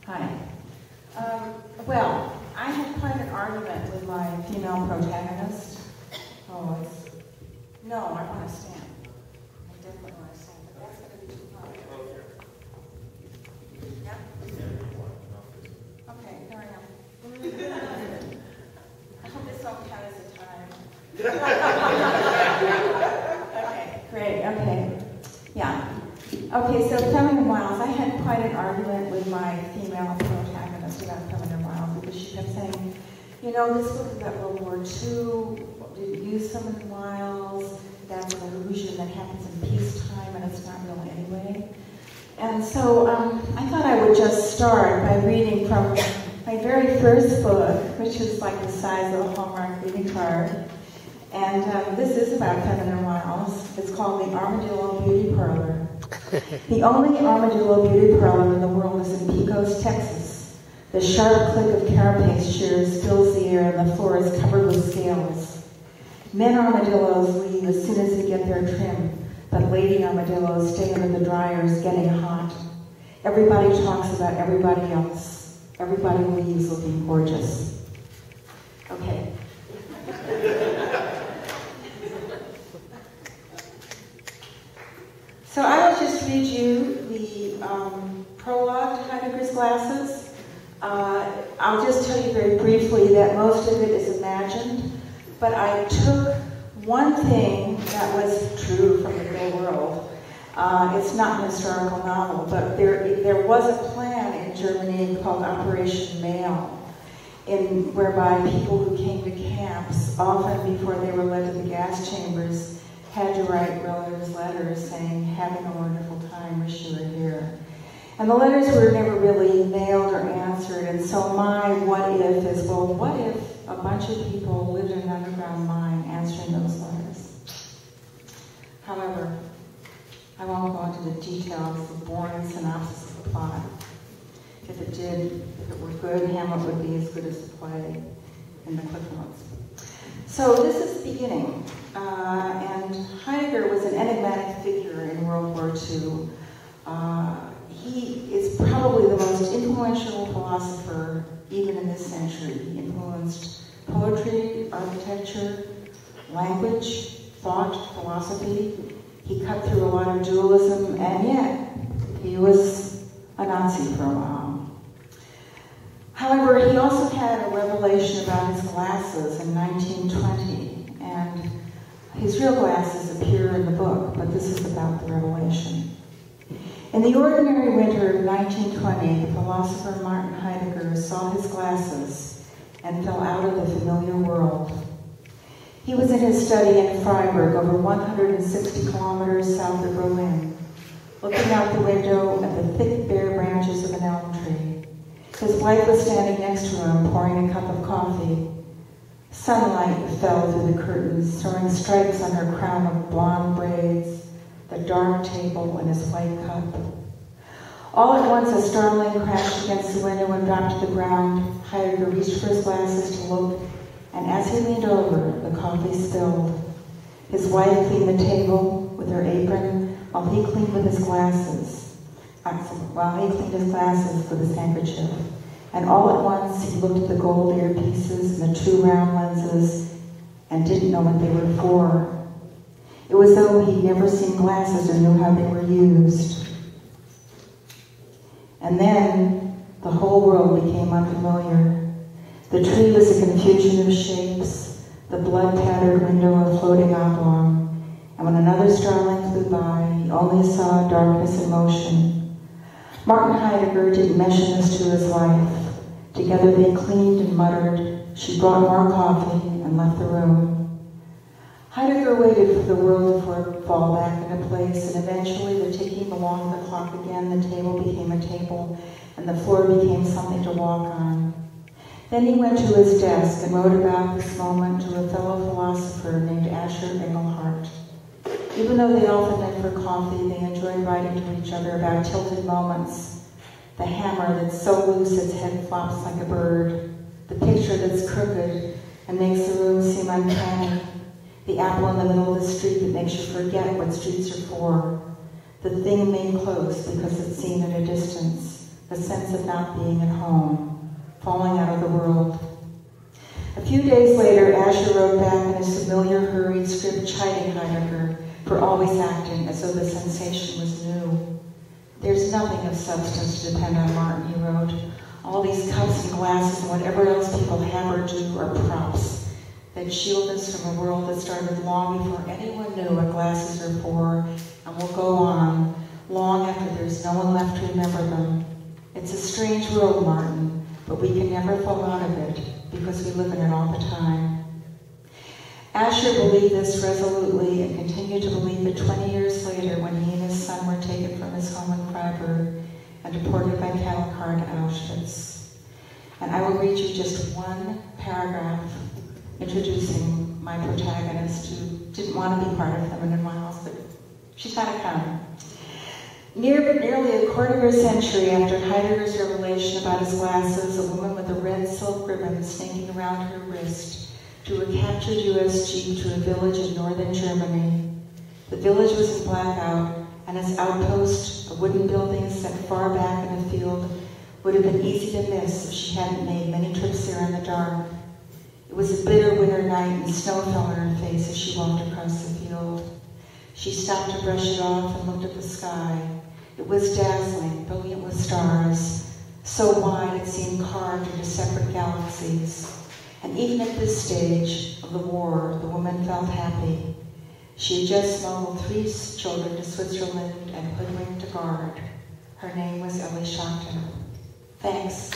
Hi. Well, I had quite an argument with my female protagonist. Oh, it's... No, I want to stand. I definitely want to stand, but that's going to be too hard. Yeah? Okay, here I am. I hope this don't count as a time. Okay, great, okay. Yeah. Okay, so Feminine Wiles, I had quite an argument with my female protagonist about Feminine Wiles because she kept saying, you know, this book is about World War II, didn't use Feminine Wiles, that's an illusion that happens in peacetime and it's not real anyway. And so I thought I would just start by reading from my very first book, which is like the size of a Hallmark reading card. And this is about Feminine Wiles. It's called The Armadillo Beauty Parlor. The only armadillo beauty parlor in the world is in Pecos, Texas. The sharp click of carapace shears fills the air and the floor is covered with scales. Men armadillos leave as soon as they get their trim, but lady armadillos stay under the dryers getting hot. Everybody talks about everybody else. Everybody leaves looking gorgeous. Okay. So I will just read you the prologue to Heidegger's Glasses. I'll just tell you very briefly that most of it is imagined, but I took one thing that was true from the real world. It's not an historical novel, but there was a plan in Germany called Operation Mail, whereby people who came to camps, often before they were led to the gas chambers, had to write relatives letters saying, having a wonderful time, wish you were here. And the letters were never really mailed or answered, and so my what if is, well, what if a bunch of people lived in an underground mine answering those letters? However, I won't go into the details of the boring synopsis of the plot. If it were good, Hamlet would be as good as the play in the Cliff Notes. So this is the beginning, and Heidegger was an enigmatic figure in World War II. He is probably the most influential philosopher even in this century. He influenced poetry, architecture, language, thought, philosophy. He cut through a lot of dualism, and yet he was a Nazi for a while. However, he also had a revelation about his glasses in 1920, and his real glasses appear in the book, but this is about the revelation. In the ordinary winter of 1920, the philosopher Martin Heidegger saw his glasses and fell out of the familiar world. He was in his study in Freiburg, over 160 kilometers south of Berlin, looking out the window at the thick, bare branches of an elm tree. His wife was standing next to him, pouring a cup of coffee. Sunlight fell through the curtains, throwing stripes on her crown of blonde braids, the dark table, and his white cup. All at once, a starling crashed against the window and dropped to the ground. Heidegger reached for his glasses to look, and as he leaned over, the coffee spilled. His wife cleaned the table with her apron, while he cleaned with his glasses. While he cleaned his glasses with his handkerchief. And all at once, he looked at the gold earpieces and the two round lenses and didn't know what they were for. It was as though he'd never seen glasses or knew how they were used. And then, the whole world became unfamiliar. The tree was a confusion of shapes, the blood-tattered window a floating oblong, and when another starling flew by, he only saw darkness and motion. Martin Heidegger didn't mention this to his wife. Together they cleaned and muttered. She brought more coffee and left the room. Heidegger waited for the world to fall back into place, and eventually the ticking along the clock again, the table became a table, and the floor became something to walk on. Then he went to his desk and wrote about this moment to a fellow philosopher named Asher Engelhardt. Even though they often met for coffee, they enjoyed writing to each other about tilted moments. The hammer that's so loose its head flops like a bird. The picture that's crooked and makes the room seem uncanny. The apple in the middle of the street that makes you forget what streets are for. The thing made close because it's seen at a distance. the sense of not being at home, falling out of the world. A few days later, Asher wrote back in his familiar hurried script chiding Heidegger for always acting as though the sensation was new. There's nothing of substance to depend on Martin, he wrote. All these cups and glasses and whatever else people have or do are props that shield us from a world that started long before anyone knew what glasses are for and will go on long after there's no one left to remember them. It's a strange world, Martin, but we can never fall out of it because we live in it all the time. Asher believed this resolutely and continued to believe it 20 years later when he and his son were taken from his home in Freiburg and deported by cattle car to Auschwitz. And I will read you just one paragraph introducing my protagonist, who didn't want to be part of Feminine Wiles, but she's got to come. Nearly a quarter of a century after Heidegger's revelation about his glasses, a woman with a red silk ribbon snaking around her wrist drew a captured U.S. jeep to a village in northern Germany. The village was in blackout, and its outpost, a wooden building set far back in a field, would have been easy to miss if she hadn't made many trips there in the dark. It was a bitter winter night, and snow fell on her face as she walked across the field. She stopped to brush it off and looked at the sky. It was dazzling, brilliant with stars, so wide it seemed carved into separate galaxies. And even at this stage of the war, the woman felt happy. She had just smuggled 3 children to Switzerland and hoodwinked a guard. Her name was Ellie Shawna. Thanks.